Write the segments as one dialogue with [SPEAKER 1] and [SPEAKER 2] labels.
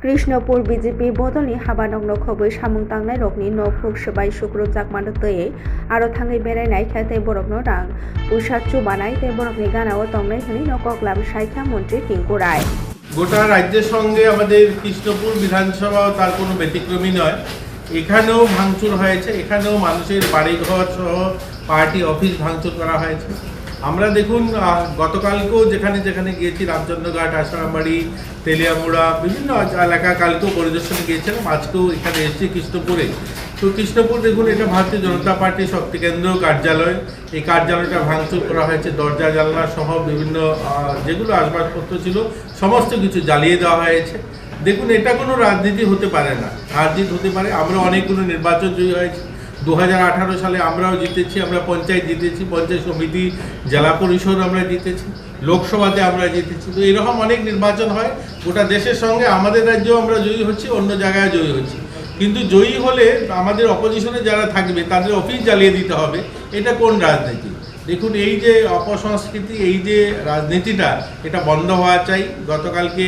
[SPEAKER 1] Krishnapur BJP बदलनि हाबा नंनो खबै सामुं तांनाय रकनि न'फुक सबाय सुक्रुब जाकमानो तयै आरो थाङै बेरायनाय खायथाय बरकनो रां उषा चुबानाय ते बरकनि गानाव तंनाय हनि नकगलाम साइखा मन्त्री किंकुराय
[SPEAKER 2] গোটা রাজ্যের সঙ্গে আমাদের কৃষ্ণপুর বিধানসভা তার কোনো ব্যতিক্রমী নয়। এখানেও ভাঙচুর হয়েছে, এখানেও মানুষের বাড়িঘর সহ পার্টি অফিস ভাঙচুর করা হয়েছে। আমরা দেখুন গতকালকেও যেখানে যেখানে গিয়েছি রামচন্দ্রঘাট, আসারামবাড়ি, তেলিয়ামুড়া বিভিন্ন এলাকা কালকেও পরিদর্শনে গিয়েছিলাম, আজকেও এখানে এসেছি কৃষ্ণপুরে। তো কৃষ্ণপুর দেখুন, এটা ভারতীয় জনতা পার্টির শক্তি কেন্দ্র কার্যালয়। এই কার্যালয়টা ভাঙচুর করা হয়েছে, দরজা জানলা সহ বিভিন্ন যেগুলো আসবাবপত্র ছিল সমস্ত কিছু জ্বালিয়ে দেওয়া হয়েছে। দেখুন, এটা কোনো রাজনীতি হতে পারে না, রাজনীতি হতে পারে। আমরা অনেকগুলো নির্বাচন জয়ী হয়েছি, 2018 সালে আমরাও জিতেছি, আমরা পঞ্চায়েত জিতেছি, পঞ্চায়েত সমিতি, জেলা পরিষদ আমরা জিতেছি, লোকসভাতে আমরা জিতেছি। তো এরকম অনেক নির্বাচন হয়, গোটা দেশের সঙ্গে আমাদের রাজ্যেও আমরা জয়ী হচ্ছি, অন্য জায়গায় জয়ী হচ্ছি। কিন্তু জয়ী হলে আমাদের অপোজিশনে যারা থাকবে তাদের অফিস জ্বালিয়ে দিতে হবে, এটা কোন রাজনীতি? দেখুন, এই যে অপসংস্কৃতি, এই যে রাজনীতিটা, এটা বন্ধ হওয়া চাই। গতকালকে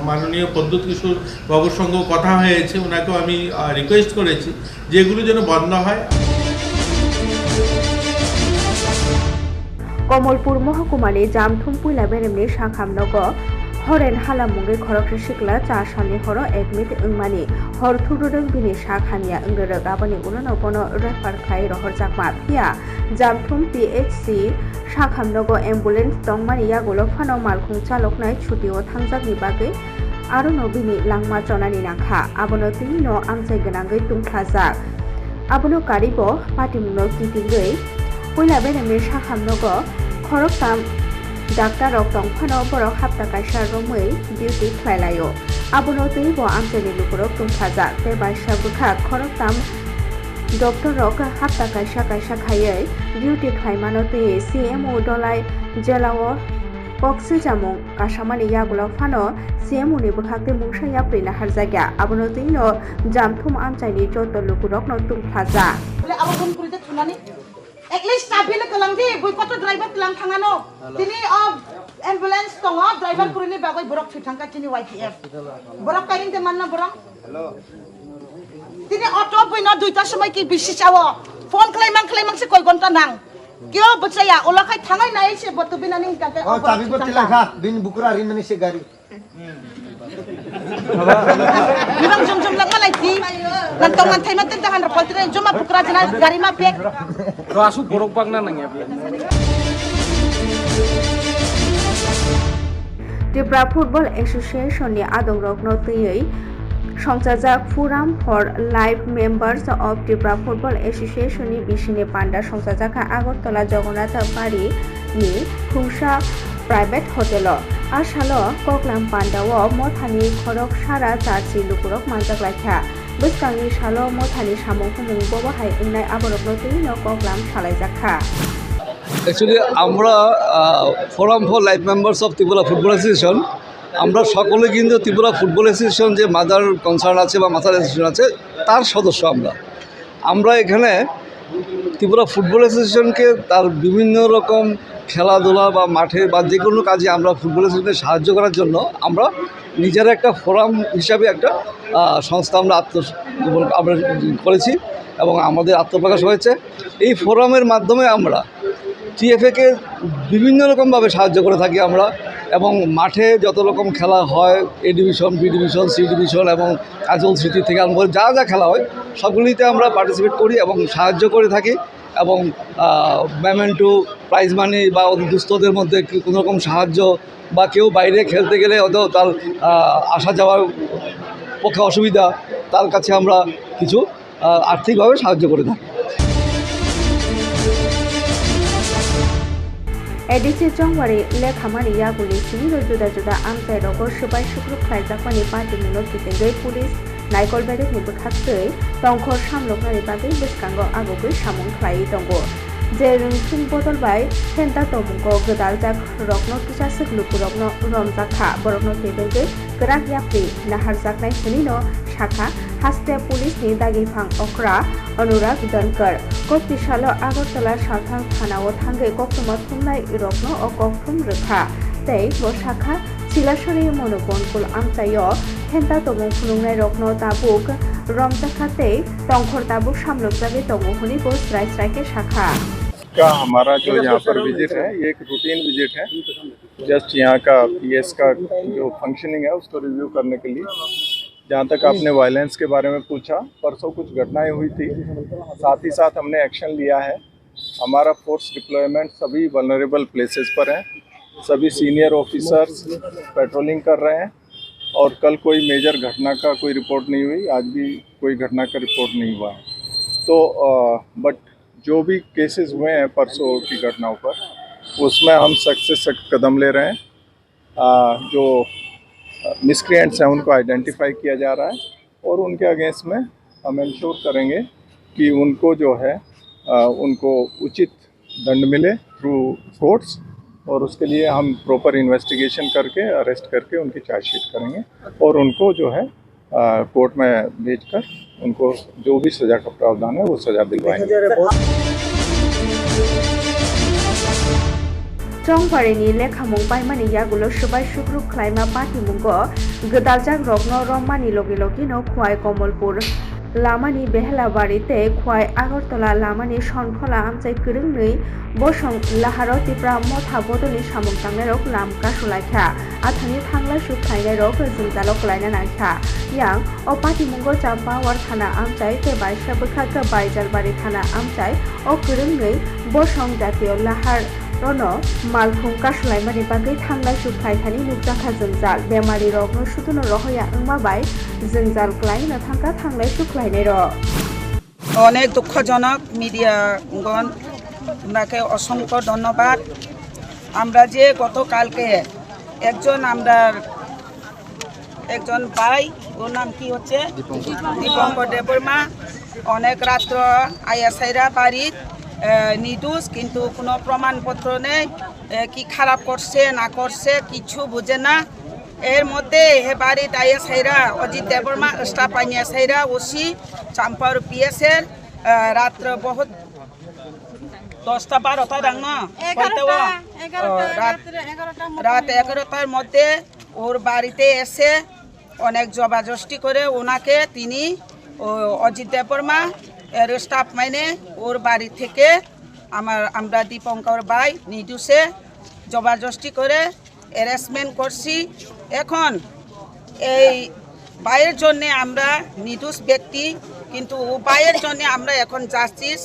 [SPEAKER 2] মাননীয় প্রদ্যুৎ কিশোর বাবুর সঙ্গেও কথা হয়েছে, ওনাকেও আমি রিকোয়েস্ট করেছি যে এগুলো যেন বন্ধ হয়।
[SPEAKER 1] कमलपुर महकुमानि जामथुम पुइला बेरेमनि साखामनग हरेन हालामुंगे खरकसे सिकला 4 सालनि हरो एडमिट ओंमानि हर थुरुदों बिनि साखानिया ओंगोरो गाबोनि उनाव बनो रेफार खाय रहर जाकमा फिया जामथुम PHC साखामनग एम्बुलेंस दंमानि यागुलो फानो मालखुं चालकनाय छुटिओ थांजाकनि बागै आरो नबिनि लांमा चनानि नाखा आबोनो तिनो आमसाय गोनांगै तुंख्लाजाक आबोनो कारिबो पाटिमुनो किटिंगै पुइला बेरेमनि साखामनग खरकताम डाक्टर रक दंफानो बरक हाप्ता कायसा रमै डिउटि ख्लायलायो आबोनो तैबो आमसायनि लुकुरक तुंख्लाजाक ते बायसा बुखा खरकताम डक्टर रक हाप्ता कायसा कायसा खायै डिउटि ख्लायमानो तै CMO दलाय जेलाव पक्सि जामुं कासामानि यागुला फानो CMO नि बुखाते मुंसाया प्रिना हारजाग्या आबोनो तैनो जामथुम आमसायनि जत लुकुरक न तुंख्लाजा
[SPEAKER 3] abang kulit tunani at least tabi na kalang di boy koto driver lang thangano tini ambulance tongo driver kurini bagoy borok thangka tini YPF borok karing te manna borok hello tini auto boy na duita samay ki bisi chawo phone claimang se koi gonta nang kyo bachaya ola khai thangai nai se botu binani ka
[SPEAKER 4] tabi bot tilakha bin bukura rin mani se gari
[SPEAKER 3] Ibang jom lang malay ti nantongan tay matin tahan rapol tira jom bukura jana gari ma pek
[SPEAKER 5] rasu borok bang na nangya
[SPEAKER 1] Tripura football एसोसिएशननि आदं रकनो तैयै संसाजाक forum for life members of Tripura football एसोसिएशननि बिसिनि पान्डा संसाजाका आगरतला जगन्नाथ बारिनि खुंसा private hotel आसालो कक्लाम पान्डाव मथानि खरक सारा जार्सि लुकुरक मानजाग्लायखा बैसागनि सालो मथानि सामुं हुमुं बबाहाय ओंनाय आबरकनो तैनो कक्लाम सालायजाखा
[SPEAKER 6] অ্যাকচুয়ালি আমরা forum for life members of Tripura football association আমরা সকলে কিন্তু ত্রিপুরা ফুটবল অ্যাসোসিয়েশন যে মাদার কনসার্ন আছে বা মাদার অ্যাসোসিয়েশন আছে তার সদস্য আমরা এখানে ত্রিপুরা ফুটবল অ্যাসোসিয়েশনকে তার বিভিন্ন রকম খেলাধুলা বা মাঠে বা যে কোনো কাজে আমরা ফুটবল অ্যাসোসিয়েশনকে সাহায্য করার জন্য আমরা নিজেরা একটা ফোরাম হিসাবে একটা সংস্থা আমরা করেছি এবং আমাদের আত্মপ্রকাশ হয়েছে। এই ফোরামের মাধ্যমে আমরা TFA-কে বিভিন্ন রকমভাবে সাহায্য করে থাকি আমরা এবং মাঠে যত রকম খেলা হয় A division, B division, C division এবং কাজল সিটি থেকে আরম্ভ করে যা খেলা হয় সবগুলিতে আমরা পার্টিসিপেট করি এবং সাহায্য করে থাকি এবং মেমেন্টো প্রাইজ মানি বা দুস্থদের মধ্যে কোনো রকম সাহায্য বা কেউ বাইরে খেলতে গেলে হয়তো তার আসা যাওয়ার পক্ষে অসুবিধা, তার কাছে আমরা কিছু আর্থিকভাবে সাহায্য করে থাকি।
[SPEAKER 1] एडिसि जंवारी लेखामानि यागुलि सिनिरो जुदा जुदा आमसाय रगो सबाय सुग्रुब खायजाकमानि पार्टी मुनो कितेंगै पुलिस नायकल बेरेकनि बोखाक्सै तंखर सामलकनानि बागै बेसकांगो आगोगै सामुं ख्लायै दंगो जे रोंथुं बदलबाय हेन्ता तमुंगो गोदालजाक रकनो तुसासक लुकुरकनो रमजाखा बरकनो तेबेगै गोराक याप्रि नाहारजाकनाय हनिनो शाखा हास्ते पुलिसनि दागिफां अख्रा अनुराग दनकर कक्तिसालो आगरतला साथां थानाव थांगै कक्तमा थुमनाय रकनो अ कक्तुम रोखा तै ब शाखा Silasori Monopon Amtayo, Henta Tomo Funungai Rokno Tabuk, Romtakate, Tongkor Tabuk Shamlokabe Tomo Hunipo Strike Shaka.
[SPEAKER 7] का हमारा जो यहाँ पर विजिट है ये एक रूटीन विजिट है जस्ट यहाँ का पीएस का जो फंक्शनिंग है उसको रिव्यू करने के लिए। जहाँ तक आपने वायलेंस के बारे में पूछा, परसों कुछ घटनाएं हुई थी, साथ ही साथ हमने एक्शन लिया है। हमारा फोर्स डिप्लॉयमेंट सभी वल्नरेबल प्लेसेस पर है, सभी सीनियर ऑफिसर्स पेट्रोलिंग कर रहे हैं और कल कोई मेजर घटना का कोई रिपोर्ट नहीं हुई, आज भी कोई घटना का रिपोर्ट नहीं हुआ है। तो बट जो भी केसेस हुए हैं परसों की घटनाओं पर, उसमें हम सख्त से सख्त कदम ले रहे हैं। जो मिसक्रिएंट्स हैं उनको आइडेंटिफाई किया जा रहा है और उनके अगेंस्ट में हम इंश्योर करेंगे कि उनको जो है उनको उचित दंड मिले थ्रू कोर्ट्स, और उसके लिए हम प्रॉपर इन्वेस्टिगेशन करके अरेस्ट करके उनकी चार्जशीट करेंगे और उनको जो है कोर्ट में भेजकर उनको जो भी सज़ा का प्रावधान है वो सज़ा दिलवाएंगे।
[SPEAKER 1] Chongparini lekhamung paimani yagulo subai sukruk khlaima patimungo gedaljak rokno romani logi no khwai Komolpur lamani Behlabarite khwai Agartala lamani Shonkhola amchai kwrwngnui bosong laharo tipra motha bodoni samung tangnai lam kasulaikha athani thanglai sukhainai rok jingjalok klaina naikha yang o patimungo Champawar thana amchai te baisha bkhaka Baijalbari thana amchai o kwrwngnui bosong jatiyo lahar Rono, Malkhung Kasulaimani Bagai Tanglai Sukhaithani Nukjaka Jungjal, Bemari Rokno Sutuno Rohoya Ungmabai, Jungjal Klaina Thangka Tanglai Suklainero.
[SPEAKER 8] অনেক দুঃখজনক মিডিয়াগণ আপনাকে অসংখ্য ধন্যবাদ। আমরা যে গতকালকে একজন ভাই, ওর নাম কি হচ্ছে দীপঙ্কর দেববর্মা, অনেক রাত্র আইএসআইরা বাড়ির নির্দোষ, কিন্তু কোনো প্রমাণপত্র নেই, কি খারাপ করছে না করছে কিছু বুঝে না। এর মধ্যে হে বাড়িতে আইএসআইরা অজিত দেববর্মা স্টাফ আইএসআইরা ওসি চাম্পার পিএসের রাত্র বহুত 10টা 12টা দাং না রাত 11টার মধ্যে ওর বাড়িতে এসে অনেক জবাজস্তি করে ওনাকে তিনি অজিত দেববর্মা এর স্টাফ মানে ওর বাড়ি থেকে আমরা দীপঙ্কর ভাই নির্দোষে জবরদস্তি করে অ্যারেস্টমেন্ট করছি। এখন এই ভাইয়ের জন্য আমরা নির্দোষ ব্যক্তি, কিন্তু ও ভাইয়ের জন্য আমরা এখন জাস্টিস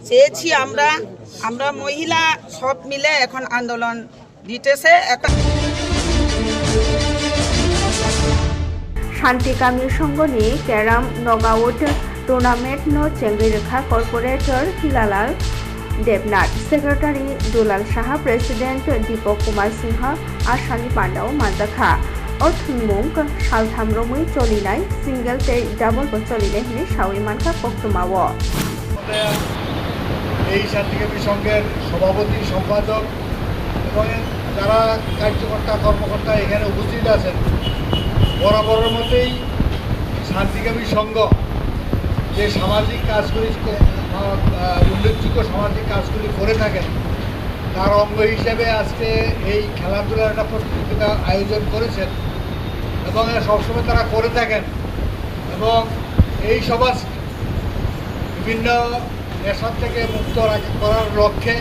[SPEAKER 8] চেয়েছি। আমরা মহিলা সব মিলে এখন আন্দোলন দিতেছে।
[SPEAKER 1] শান্তিকামী সংগনি ক্যারাম নগাউট টুর্নামেন্ট নো চেঙ্গি রেখা কর্পোরেটর হিলালাল দেবনাথ, সেক্রেটারি দুলাল সাহা, প্রেসিডেন্ট দীপক কুমার সিংহ, আশানি পান্ডাও মানজাখা অথুনমুং সালথাম রমুই চলিনাই সিঙ্গেল তে ডাবল চলিনাই হিনে সাউই মানকা পক্তমাও।
[SPEAKER 9] এই শান্তিকামী সংঘের সভাপতি, সম্পাদক এবং যারা কার্যকর্তা কর্মকর্তা এখানে উপস্থিত আছেন, বরাবরের মতোই শান্তিকামী সংঘ যে সামাজিক কাজগুলি, উল্লেখযোগ্য সামাজিক কাজগুলি করে থাকেন, তার অঙ্গ হিসেবে আজকে এই খেলাধুলার একটা প্রতিযোগিতা আয়োজন করেছেন এবং সবসময় তারা করে থাকেন। এবং এই সমাজ বিভিন্ন নেশার থেকে মুক্ত করার লক্ষ্যে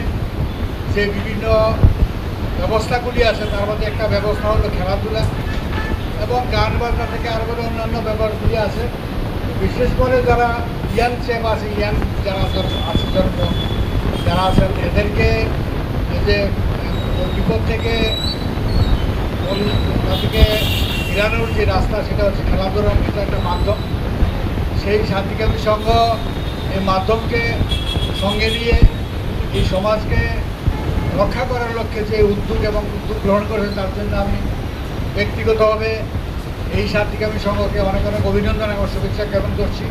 [SPEAKER 9] যে বিভিন্ন ব্যবস্থাগুলি আছে, তার মধ্যে একটা ব্যবস্থা হলো খেলাধুলা এবং গান বাজনা থেকে আরও অন্যান্য ব্যাপারগুলি আছে। বিশেষ করে যারা ইয়াং চেপ আছে, ইয়াং যারা আছে জন্ম যারা আছেন, এদেরকে যে বিপদ থেকে ফিরানোর যে রাস্তা, সেটা হচ্ছে খেলাধুলা, এটা একটা মাধ্যম। সেই শান্তিকামী সংঘ এই মাধ্যমকে সঙ্গে নিয়ে এই সমাজকে রক্ষা করার লক্ষ্যে যে উদ্যোগ গ্রহণ করেছে, তার জন্য আমি ব্যক্তিগতভাবে এই শান্তিকামী সংঘকে অনেক অনেক অভিনন্দন এবং শুভেচ্ছা জ্ঞাপন করছি।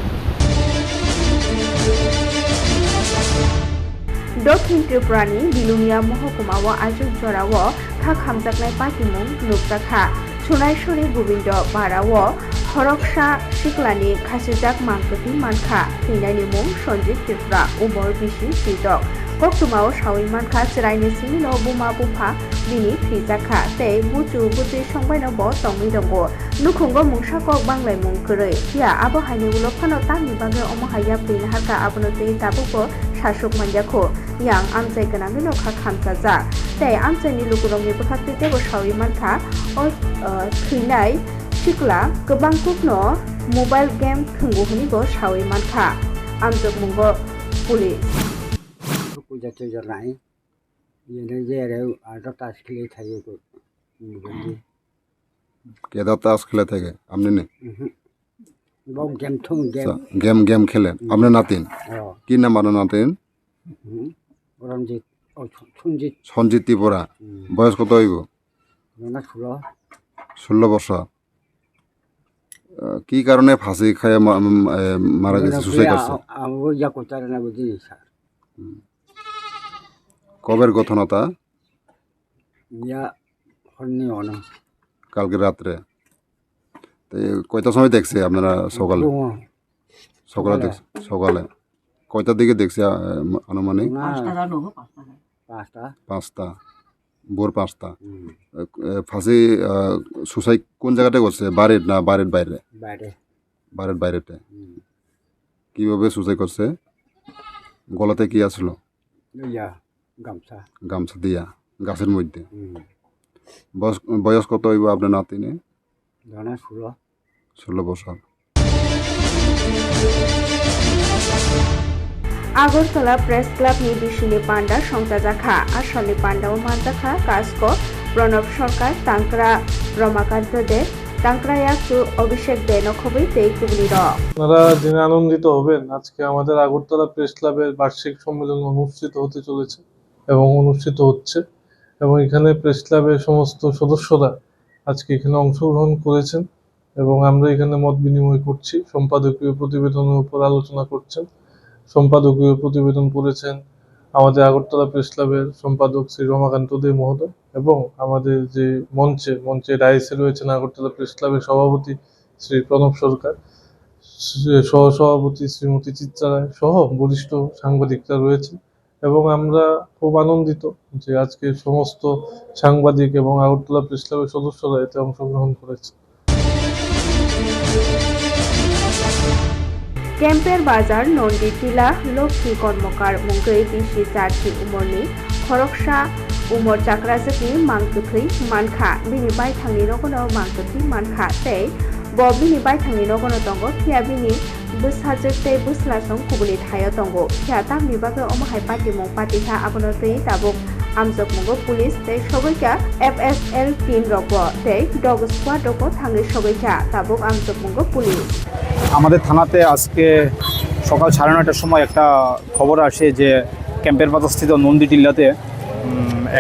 [SPEAKER 1] দক্ষিণ ত্রিপুরানি বিলুনিয়া মহকুমাও আজুক জরাও খা খামজাকনাই পাতিমুং নুকজাখা সুনাইসরি Govinda বারাও হরকসা সিকলানি খাসিজাক মাংকতি মানখা থৈনাইনি মুং Sanjit Tripura Umar বিশি সিদক Poktumao Shawi Manka Siraini Simino Buma Bupa Bini Fizaka Tei Buju Buji Shongbaino Bo Tongi Dongo Nukungo Mungshako Banglai Mungkure Ya Abo Haini Ulopano Tani Bange Omohaya Pin Haka Abonote Tabuko Shashuk Manjako Yang Amzai Ganamino Kakamtaza Tei Amzai Nilukurong Nipakati Tego Shawi Manka O Trinai Shikla Kebang Kupno Mobile Game Tunggu Hunigo Shawi Manka Amzok Mungo Police
[SPEAKER 10] पूजा तो जल रहा है ये नहीं जे रहे आटा ताश खेले था ये को
[SPEAKER 11] কেদা তাস খেলে থাকে আপনি নে
[SPEAKER 10] बहुत गेम थों गेम
[SPEAKER 11] গেম গেম খেলেন আপনার নাতিন কি নাম আপনার নাতিন
[SPEAKER 10] रंजीत और सुनजीत
[SPEAKER 11] সঞ্জিত ত্রিপুরা বয়স কত হইব
[SPEAKER 10] ना छुलो
[SPEAKER 11] 16 বছর কি কারণে ফাঁসি খায় মারা গেছে সুসাইড করছে
[SPEAKER 10] वो या को तारे ना बुद्धि नहीं सर
[SPEAKER 11] কবের ঘটনাটা
[SPEAKER 10] या हन्नी होना
[SPEAKER 11] কালকে রাত্রে তো কয়টার সময় দেখছে আপনারা সকালে সকালে দেখছে সকালে কয়টার দিকে দেখছে আনুমানিক পাঁচটা ভোর 5টা ফাঁসি সুসাইড কোন জায়গাতে করছে বাড়ির না বাড়ির বাইরে বাড়ির বাইরেতে কিভাবে সুসাইড করছে গলাতে কি আসলো
[SPEAKER 10] গামছা
[SPEAKER 11] গামছা দিয়া গাছের মধ্যে বয়স কত হইব আপনার নাতিনে 16 বছর
[SPEAKER 1] আগরতলা প্রেস ক্লাব নি বিশিনি পান্ডা সংজাজাখা আসলে পান্ডা ও মানজাখা কাসকো প্রণব সরকার তাংকরা রমাকান্ত দে তাংকরায়াকু অভিষেক দে নখবই তেই কুবলি র
[SPEAKER 12] আপনারা জেনে আনন্দিত হবেন আজকে আমাদের আগরতলা প্রেস ক্লাবের বার্ষিক সম্মেলন অনুষ্ঠিত হতে চলেছে এবং অনুষ্ঠিত হচ্ছে এবং এখানে প্রেস ক্লাবের সমস্ত সদস্যরা আজকে এখানে অংশগ্রহণ করেছেন এবং আমরা এখানে মত বিনিময় করছি সম্পাদকীয় প্রতিবেদনের উপর আলোচনা করছেন সম্পাদকীয় প্রতিবেদন পড়েছেন আমাদের আগরতলা প্রেস ক্লাবের সম্পাদক শ্রী রমাকান্ত দে মহোদয় এবং আমাদের যে মঞ্চে রাইসে রয়েছেন আগরতলা প্রেস ক্লাবের সভাপতি শ্রী প্রণব সরকার সহসভাপতি শ্রীমতী চিত্রা রায় সহ বরিষ্ঠ সাংবাদিকরা রয়েছে এবং আমরা খুব আনন্দিত যে আজকে সমস্ত সাংবাদিক এবং আগরতলা প্রেস ক্লাবের সদস্যরা এতে অংশগ্রহণ করেছে
[SPEAKER 1] ক্যাম্পের বাজার নন্দী টিলা লক্ষ্মী কর্মকার মুঙ্গৈ বিশি চারটি উমরনি খরকসা উমর চাকরাজকি মাংতুথৈ মানখা বিনি বাইথাंनि नगनो मांतुथि मानखा तै bo bini baithangni nogono tongo khia bini busajek tei buslason kubuli thayo tongo khia tamni bagoi omohai party mong party ha abono tei tabuk amjok mungo police tei sogoika FSL team rokbo tei dog squad rokbo thangi sogoika tabuk amjok mungo police
[SPEAKER 5] আমাদের থানাতে আজকে সকাল 9:30টার সময় একটা খবর আসে যে ক্যাম্পের বাজারস্থিত নন্দী টিল্লাতে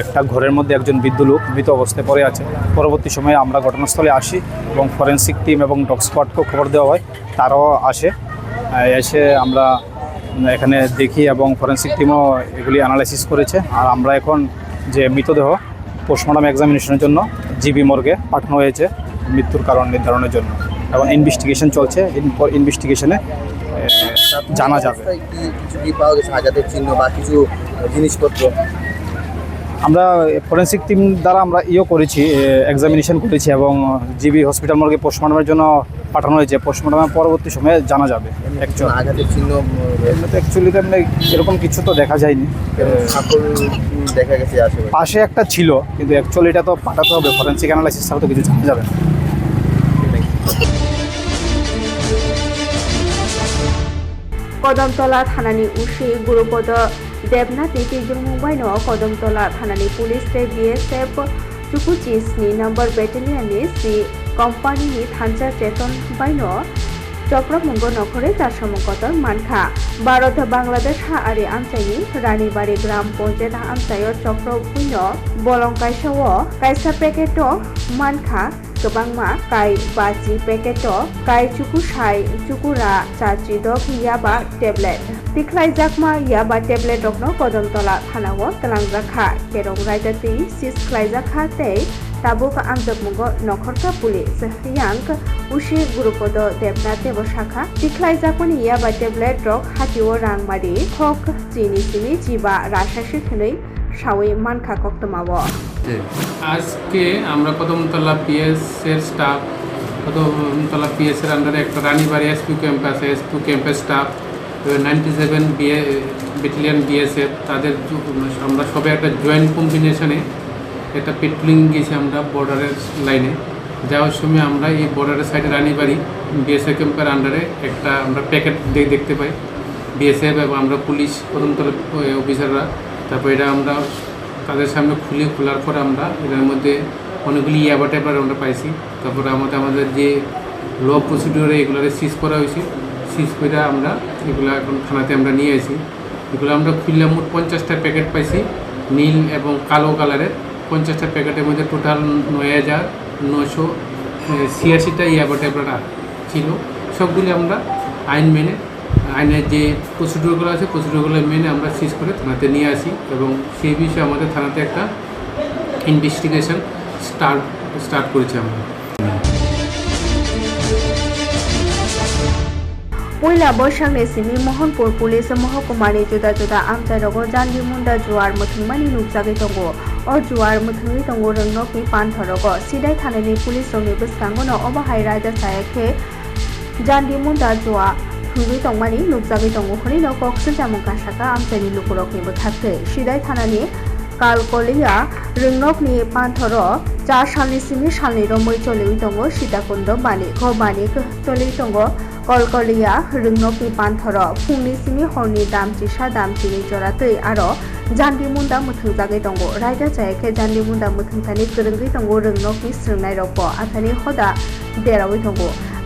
[SPEAKER 5] একটা ঘরের মধ্যে একজন বৃদ্ধ লোক মৃত অবস্থায় পড়ে আছে। পরবর্তী সময়ে আমরা ঘটনাস্থলে আসি এবং ফরেন্সিক টিম এবং ডগ স্কোয়াডকে খবর দেওয়া হয়, তারাও এসে আমরা এখানে দেখি এবং ফরেন্সিক টিমও এগুলি অ্যানালাইসিস করেছে। আর আমরা এখন যে মৃতদেহ পোস্টমর্টম এক্সামিনেশনের জন্য জিবি মর্গে পাঠানো হয়েছে মৃত্যুর কারণ নির্ধারণের জন্য এবং ইনভেস্টিগেশন চলছে। ইনভেস্টিগেশনে জানা যাবে।
[SPEAKER 4] কিছু কি পাওয়া গেছে আঘাতের চিহ্ন বা কিছু জিনিসপত্র?
[SPEAKER 5] আমরা ফরেন্সিক টিম দ্বারা আমরা করেছি, এক্সামিনেশন করেছি এবং জিবি হসপিটাল মর্গে পোস্টমর্টমের জন্য পাঠানো হয়েছে। পোস্টমর্টমের পরবর্তী সময়ে জানা যাবে।
[SPEAKER 4] আঘাতের চিহ্ন
[SPEAKER 5] অ্যাকচুয়ালি তেমনি এরকম কিছু তো দেখা যায়নি,
[SPEAKER 4] দেখা গেছে
[SPEAKER 5] পাশে একটা ছিল, কিন্তু অ্যাকচুয়ালি এটা তো পাঠাতে হবে ফরেন্সিক অ্যানালাইসিস ছাড়া তো কিছু জানা যাবে না।
[SPEAKER 1] কদমতলা থানানি উশি গুরুপদ দেবনাথ নীতিজং মুম্বাইनो কদমতলা থানানি পুলিশ তে BSF चुकुचिसनि नम्बर बेटेलियननि सि कम्पानिनि थानजा चेतन बाइनो चक्रमुंग नखरे चारसमंगतर मानखा भारत बांग्लादेश हाआरि आमचाइनि रानीबारि ग्राम पंचायत आमचायो चक्र बुइनो बलंकाइसाओ काइसा पेकेटो मानखा गोबांमा काइ बाजि पेकेटो काइ चुकुसाइ चुकुरा चाचि दक याबा टेब्लेट तिख्लाइजाकमा याबा टेब्लेट रकनो कदमतला थानाओ तलांजाखा केरं रायदाति सिस ख्लाइजाखा तै tabuk amjakmungo nokhorka pulis yang ushi gurupodo debna debo shakha tiklai japoni ya ba tablet drug hatio rangmari khok chini simi jiba rashashi thnei shawi mankha koktamawo
[SPEAKER 13] আজকে আমরা কদমতলা পিএস এর staff Kadamtala PS এর আন্ডারে একটা Ranibari SP camp আছে SP ক্যাম্পের staff 97 battalion BSF তাদের আমরা সবাই একটা জয়েন্ট কম্বিনেশনে একটা পেট্রোলিং গেছি আমরা বর্ডারের লাইনে যাওয়ার সময় আমরা এই বর্ডারের সাইডে রানীবাড়ি বিএসএফ ক্যাম্পের আন্ডারে একটা আমরা প্যাকেট দেখতে পাই বিএসএফ এবং আমরা পুলিশ কদমতলা অফিসাররা তারপর এটা আমরা তাদের সামনে খোলার পরে আমরা এটার মধ্যে অনেকগুলি ইয়াবা টাইপের আমরা পাইছি তারপরে আমাদের যে ল প্রসিডিওরে এগুলো সিজ করা হয়েছে সিজ করে আমরা এগুলো এখন থানাতে আমরা নিয়ে আসি এগুলো আমরা খুললাম মোট 50টা প্যাকেট পাইছি নীল এবং কালো কালারের 50টা প্যাকেটের মধ্যে টোটাল 9,986টা ইয়াবা টাইপের ছিল সবগুলি আমরা আইন মেনে আইনের যে প্রসিডিওরগুলো আছে প্রসিডিওরগুলো মেনে আমরা সিজ করে থানাতে নিয়ে আসি এবং সেই বিষয়ে আমাদের থানাতে একটা ইনভেস্টিগেশন স্টার্ট করেছি আমরা
[SPEAKER 1] পয়লা বৈশাখनि सिमी महनपुर पुलिस महकुमानि जुदा जुदा आमचाइरगो जान्डि मुन्दा जुवार मुथुंमानि नुकजागै दङ अ जुवार मुथुंगै दङ रोंनकनि पान्थरगो सिदाय थानायनि पुलिस रंनि बसखांगनो अबाहाय राजा सायाखे जान्डि मुन्दा जुवा थुंगै दंमानि नुकजागै दङ हनि नकक सजामुं गासाका आमचाइनि लुकुरकनि बोथाखै सिदाय थानायनि कालकलिया रोंनकनि पान्थर 4 सालनि सिमी सालनि रमै चलियै दङ सीताकुंड बानि गबानि चलियै दङ कलकलिया रोंनकनि पान्थर फुंनि सिमी हरनि दामचिसा दामचिनि जरातै आरो जान्डि मुन्दा मुथुंजागै दङ रायदा जायाखे जान्डि मुन्दा मुथुंथानि गोरोंगै दङ रोंनकनि स्रोंनाय रब आथानि हदा देरावै दङ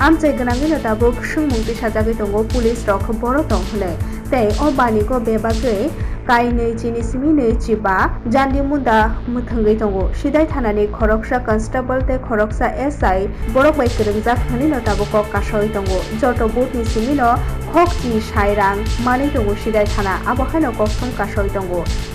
[SPEAKER 1] आमचाइ गोनाङैनो दाबो सोंमुंथि साजागै दङ पुलिस रक बर' दं हनै तै अ बानिको बेबागै काइनै चिनि सिमी नै चिबा जान्डि मुन्दा मुथुंगै दङ सिदाय थानानि खरकसा कन्स्टेबल ते खरकसा एसआई बरक बाय गोरोंजाक हनै न दाबो क कासय दङ जट बुटनि सिमी न खकची साइरां मानै दङ सिदाय थाना आबहायनो कक्सम कासय दङ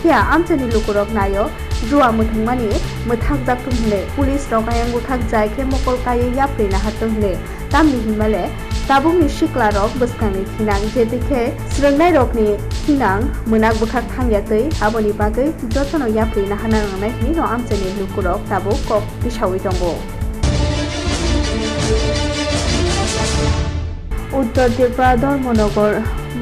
[SPEAKER 1] हिया आमचानि लुकुरक नायो जुवा मुथुंमानि मोथाक जाक्तुम हनै पुलिस रकायां गुथाक जायखे मकल कायै याप्रिना हातुम हनै तामनि हिमाले ताबुंनि सिक्ला रक बसखांनि थिनां जेदिखे स्रोंनाय रकनि थिनां मोनाक बोखाक थांयाखै आबनि बागै जतन याप्रिना हाना नांनाय हिनि न आमचानि लुकुरक ताबु कक बिसावै दङ उत्तर त्रिपुरा धर्मनगर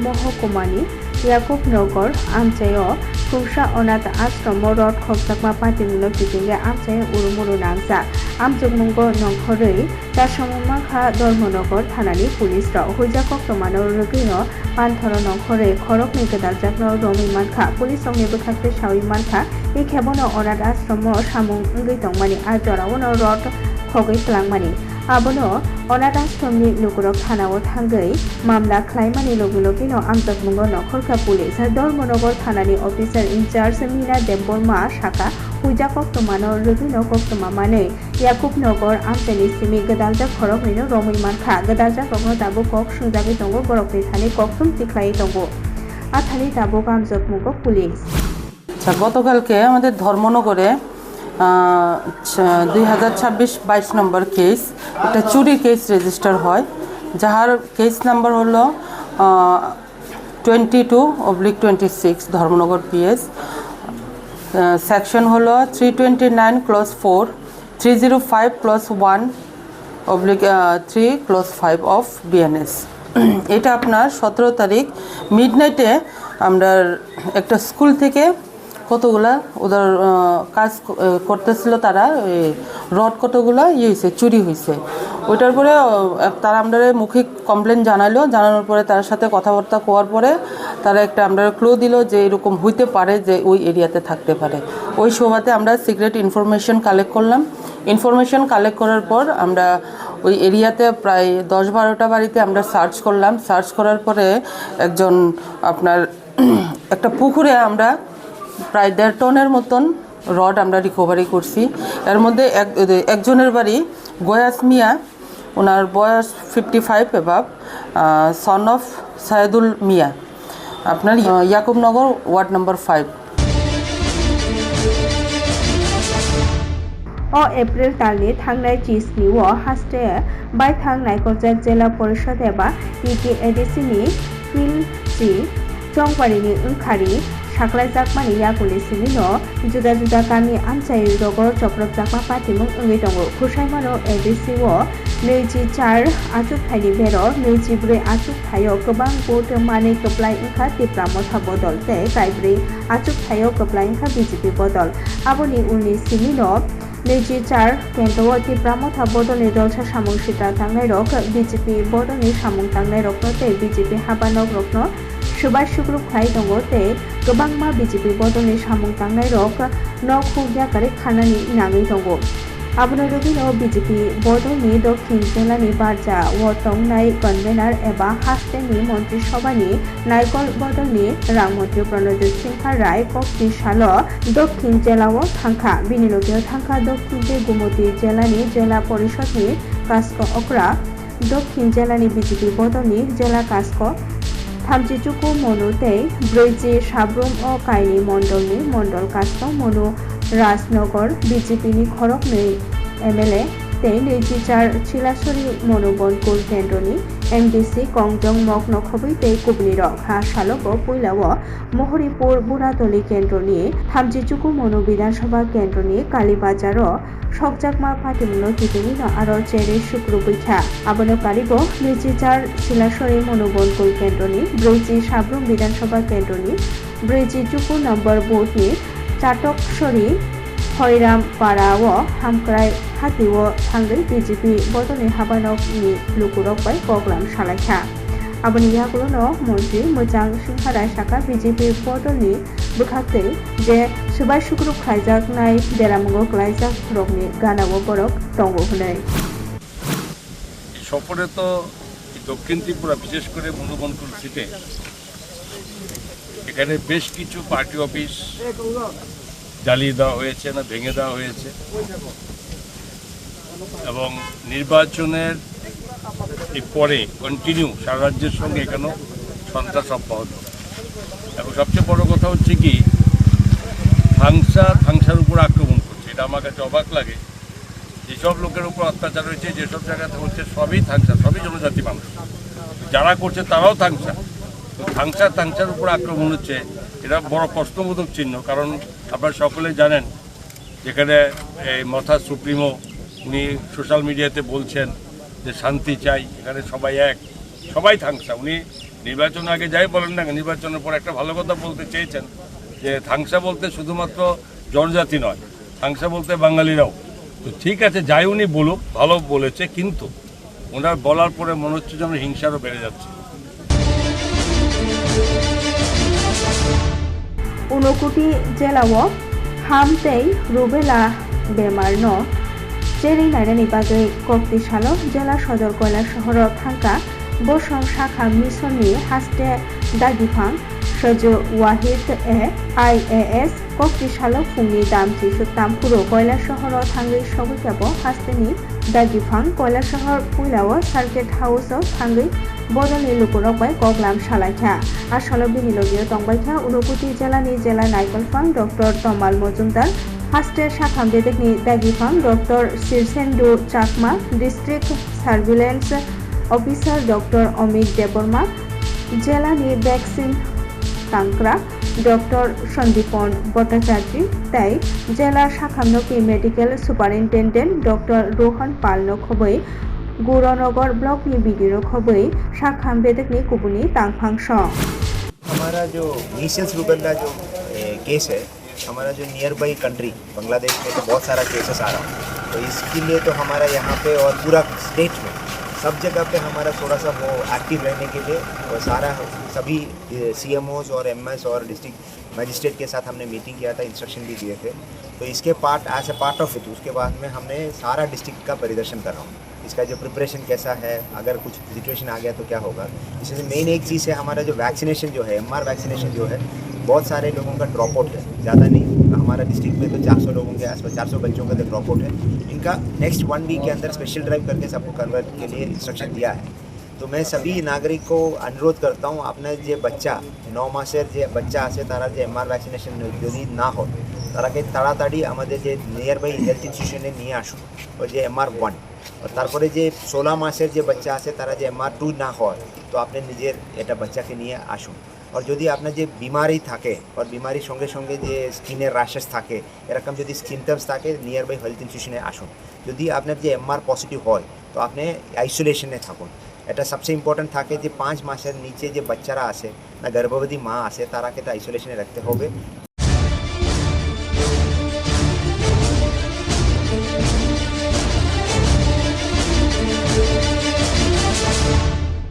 [SPEAKER 1] महकुमानि याकुबनगर आमचायो खुसा अनाथ आश्रम रड खबजाकमा पार्टीमुनो फिटिंगे आमचाय उरुमुरु नांजा आमजुगमुंगो नंखरै दासममाखा धर्मनगर थानानि पुलिस र हुजाकक तमानो रगिनो पान्थर नंखरै खरकनि गोदालजाकनो रमि मानखा पुलिस रंनि बोखाखै सावि मानखा इ खेबनो अनाथ आश्रम सामुं ओंगै दंमानि आजरावनो रड खगै तलांमानि आबनो अनाथ आश्रमनि लुकुरक थानाव थांगै मामला ख्लाइमानि लगिलगिनो आमजाकमुंगो नखरका पुलिस धर्मनगर थानानि अफिसार इनचार्ज मीना देबबर्मा शाखा हुजाकक तमानो रगिनो कक्तमा मानै याकुबनगर आमचानि सिमी गोदालजा खरकनिनो रमै मानखा गोदालजा ककनो दाबो कक सुंजागै दङ बरकनि थानि कक्तम तिख्लाइ दङ आथानि दाबो आमजाकमुंगो पुलिस
[SPEAKER 14] গতকালকে আমাদের ধর্মনগরে 2026-22 নম্বর কেস একটা চুরি কেস রেজিস্টার হয় যার কেস নাম্বার হলো 22/26 ধর্মনগর পিএস সেকশন হলো 329 clause 4 305 clause 1/3 clause 5 of BNS এটা আপনার 17 তারিখ মিডনাইটে আমরা একটা স্কুল থেকে কতগুলা ওদের কাজ করতেছিল তারা রড কতগুলা হয়েছে চুরি হয়েছে ওইটার পরে তারা আমরা মৌখিক কমপ্লেন জানানোর পরে তার সাথে কথাবার্তা কোয়ার পরে তারা একটা আমরা ক্লু দিল যে এরকম হইতে পারে যে ওই এরিয়াতে থাকতে পারে ওই সময়তে আমরা সিক্রেট ইনফরমেশন কালেক্ট করলাম ইনফরমেশন কালেক্ট করার পর আমরা ওই এরিয়াতে প্রায় 10-12টা বাড়িতে আমরা সার্চ করলাম সার্চ করার পরে একজন আপনার একটা পুকুরে আমরা প্রায় 1.5 টনের মতন রড আমরা রিকভারি করছি এর মধ্যে একজনের বাড়ি গয়াস মিয়া ওনার বয়স 55 এবাব সন অফ সায়েদুল মিয়া আপনার ইয়াকুবনগর ওয়ার্ড নাম্বার 5
[SPEAKER 1] एप्रिल तालनि थांनाय 30 नि हास्टे बायथां नायकलजाक जिल्ला परिषद एबा ETADC-नि फिलजि चंबारिनि ओंखारि साख्लायजाकमानि याकुलि सिमिनो जुदा जुदा गामि आमचाय रगर चक्रबजाकमा पातिमुं ओंगै दङ खुसाइमानो ADC-o 24 आचुकथायनि बेरो 24 आचुकथायाव गोबां भोट मानै गोब्लाय ओंखा तिप्रा मथा बदल ते गायब्रै आचुकथायाव गोब्लाय ओंखा BJP बदल आबोनि उननि सिमिनो 24 केन्द्रआव तिप्रा मथा बदलनि दलसा सामुं सिटा थांनाय रक BJP बदलनि सामुं थांनाय रकनो ते BJP हाबानक रकनो सुबाय सुग्रुप खाय दङ ते गोबांमा BJP बदलनि सामुं थांनाय रक नखुग्याकारि खानानि नाङै दङ आबोनो रुबिनो BJP बदलनि दक्षिण जिल्लानि बारजा वतंनाय कन्वेनार एबा हास्टेनि मन्त्रि सभानि नायकल बदलनि रां मन्त्रि प्रणजित सिंह राय कक्ति साल दक्षिण जिल्लाव थांखा बिनिलगियाव थांखा दक्षिण गुमती जिल्लानि जिल्ला परिषदनि कास्क अक्रा दक्षिण जिल्लानि BJP बदलनि जिल्ला कास्क थामजिचुकु मनु ते ब्रैजि साब्रुम अ कायनि मण्डलनि मण्डल कास्क मनु राजनगर BJP-नि खरगनै MLA ते 24 चिलासरी मनोबनकुल केन्द्रनि MDC कंजं मग्न खबै ते कुबनि रक हा सालगो पुइलाव महरिपुर बुरातली केन्द्रनि थामजिचुकु मनु विधानसभा केन्द्रनि कालीबाजार सकजाकमा पातिमुनो तितिनि आरो चेरे शुक्र बैठा आबोनो कारिगो 24 चिलासरी मनोबनकुल केन्द्रनि ब्रैजि साब्रुम विधानसभा केन्द्रनि ब्रैजिचुकु नम्बर बुथनि चाटकसरी हरिराम पाराव हामक्राय हातिव थांगै BJP बदलनि हाबानकनि लुकुरकबाय गग्लाम सालायखा आबोनि यागुलनो मन्त्रि मोजां सिंहाराय साखा BJP बदलनि बुखाखै जे सुबाय सुग्रुप खायजाक नाय बेरामुंगो ग्लायजाक रगनि गानाव बरक दंग हनै
[SPEAKER 6] সফরে তো দক্ষিণ ত্রিপুরা বিশেষ করে মনুবনকুল সিটে এখানে বেশ কিছু পার্টি অফিস জ্বালিয়ে দেওয়া হয়েছে না ভেঙে দেওয়া হয়েছে এবং নির্বাচনের পরে কন্টিনিউ সারা রাজ্যের সঙ্গে এখানেও সন্ত্রাস অব্যাহত এবং সবচেয়ে বড় কথা হচ্ছে কি থাংসার উপর আক্রমণ করছে এটা আমার কাছে অবাক লাগে যেসব লোকের উপর অত্যাচার হয়েছে যেসব জায়গাতে হচ্ছে সবই থাংসা সবই জনজাতি মানুষ যারা করছে তারাও থাংসা তো থাংসার উপর আক্রমণ হচ্ছে এটা বড় প্রশ্নবোধক চিহ্ন কারণ আপনারা সকলে জানেন যেখানে এই মথা সুপ্রিমো উনি সোশ্যাল মিডিয়াতে বলছেন যে শান্তি চাই এখানে সবাই এক সবাই থাংসা উনি নির্বাচন আগে যাই বলেন না নির্বাচনের পর একটা ভালো কথা বলতে চেয়েছেন যে থাংসা বলতে শুধুমাত্র জনজাতি নয় থাংসা বলতে বাঙালিরাও তো ঠিক আছে যাই উনি বলুক ভালো বলেছে কিন্তু ওনার বলার পরে মনে হচ্ছে যেন হিংসারও বেড়ে যাচ্ছে
[SPEAKER 1] ঊনকোটি জেলাव हामतै रुबेला बेमारनो जेरै नायनायनि बागै कक्तिसालो जिल्ला सदर कयला सहराव थांखा बसं शाखा मिसननि हास्टे दागिफां सजु वाहिद IAS कक्तिसालो फुंनि दामथि सुतामपुरो कयला सहराव थांगै सबैखाबो हास्टेनि दागिफां कयला सहर पुइलाव सार्किट हाउसआव थांगै बदलनि लुकुरकबाय गग्लाम सालायखा आसलो बिनिलगियाव दंबायखा ঊনকোটি जिल्लानि जिल्ला नायकलफां डक्टर तमाल मजुमदार हास्टे शाखा बेदेकनि दागिफां डक्टर शिरसेन्दु चाकमा डिस्ट्रिक्ट सार्भिलेन्स अफिसार डक्टर अमित देबर्मा जिल्लानि भैक्सिन तांक्रा डक्टर सन्दीपन भट्टाचार्य ताई जिल्ला शाखामनकी मेडिकल सुपारिनटेन्डेन्ट डक्टर रोहन पालनो खबै गौरनगर ब्लॉक नि बिडिओ खबै शाखा बेदकनि कुबुनि तांफांस
[SPEAKER 4] हमारा जो मीसल्स रूबेला जो केस है हमारा जो नियर बाई कंट्री बांग्लादेश में तो बहुत सारा केसेस आ रहा है तो इसके लिए तो हमारा यहाँ पे और पूरा स्टेट में सब जगह पे हमारा थोड़ा सा वो एक्टिव रहने के लिए और सारा सभी CMOs और MS और डिस्ट्रिक्ट मजिस्ट्रेट के साथ हमने मीटिंग किया था इंस्ट्रक्शन भी दिए थे तो इसके as a part of it उसके बाद में हमने सारा डिस्ट्रिक्ट का परिदर्शन कर रहा हूँ इसका जो प्रिपरेशन कैसा है अगर कुछ सिचुएशन आ गया तो क्या होगा इससे मेन एक चीज़ है हमारा जो वैक्सीनेशन जो है MR वैक्सीनेशन जो है बहुत सारे लोगों का ड्रॉप आउट है ज़्यादा नहीं हमारा डिस्ट्रिक्ट में तो 400 लोगों के आसपास 400 बच्चों का तो ड्रॉप आउट है इनका नेक्स्ट 1 वीक के अंदर स्पेशल ड्राइव करके सबको कन्वर्ट के लिए इंस्ट्रक्शन दिया है तो मैं सभी नागरिक को अनुरोध करता हूँ आपने जो बच्चा 9 মাসের যে বাচ্চা আছে তারা যে এমআর ভ্যাকসিনেশন যদি না হয় তারাকে তাড়াতাড়ি আমাদের যে নিয়ার বাই হেলথ ইনস্টিটিউশনে নিয়ে আসুন ওই যে MR1 আর তারপরে যে 16 মাসের যে বাচ্চা আছে তারা যে MR2 না হয় তো আপনি নিজের এটা বাচ্চাকে নিয়ে আসুন আর যদি আপনার যে বিমারি থাকে আর বিমারির সঙ্গে সঙ্গে যে স্কিনের র্যাশেস থাকে এরকম যদি সিমটমস থাকে নিয়ার বাই হেলথ ইনস্টিটিউশনে আসুন যদি আপনার যে MR পজিটিভ হয় তো আপনি আইসোলেশনে থাকুন এটা সবচেয়ে ইম্পর্টেন্ট থাকে যে 5 মাসের নিচে যে বাচ্চারা আছে না গর্ভবতী মা আছে তারাকে তো আইসোলেশনে রাখতে হবে